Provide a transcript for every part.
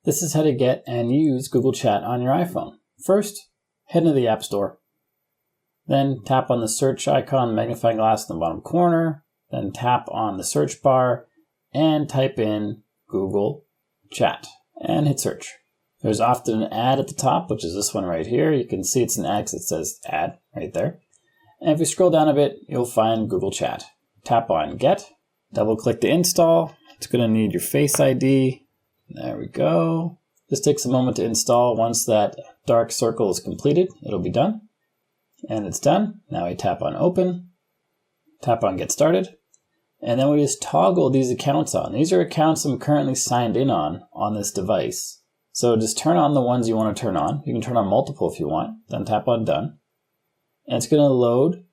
This is how to get and use Google Chat on your iPhone. First, head into the App Store. Then tap on the search icon, magnifying glass in the bottom corner. Then tap on the search bar and type in Google Chat and hit search. There's often an ad at the top, which is this one right here. You can see it's an ad because it says ad right there. And if you scroll down a bit, you'll find Google Chat. Tap on Get, double click to install. It's going to need your Face ID. There we go. This takes a moment to install. Once that dark circle is completed, it'll be done. And it's done. Now we tap on Open, tap on Get Started, and then we just toggle these accounts on. These are accounts I'm currently signed in on this device. So just turn on the ones you want to turn on. You can turn on multiple if you want. Then tap on Done. And it's going to load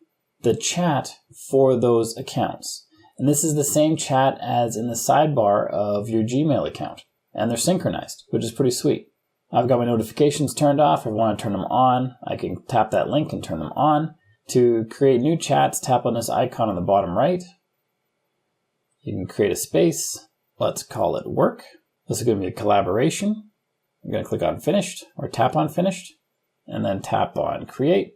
the chat for those accounts. And this is the same chat as in the sidebar of your Gmail account. And they're synchronized, which is pretty sweet. I've got my notifications turned off. If I want to turn them on, I can tap that link and turn them on. To create new chats, tap on this icon on the bottom right. You can create a space. Let's call it Work. This is going to be a collaboration. I'm going to click on Finished or tap on Finished and then tap on Create.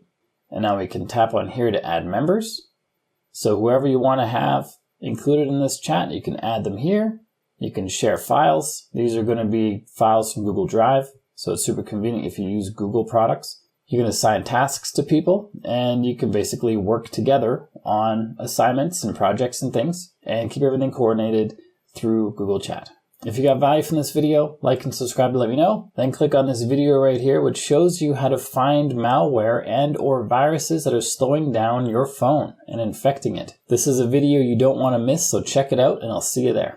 And now we can tap on here to add members. So whoever you want to have included in this chat, you can add them here. You can share files. These are going to be files from Google Drive. So it's super convenient if you use Google products. You can assign tasks to people and you can basically work together on assignments and projects and things and keep everything coordinated through Google Chat. If you got value from this video, like and subscribe to let me know. Then click on this video right here, which shows you how to find malware and or viruses that are slowing down your phone and infecting it. This is a video you don't want to miss, so check it out and I'll see you there.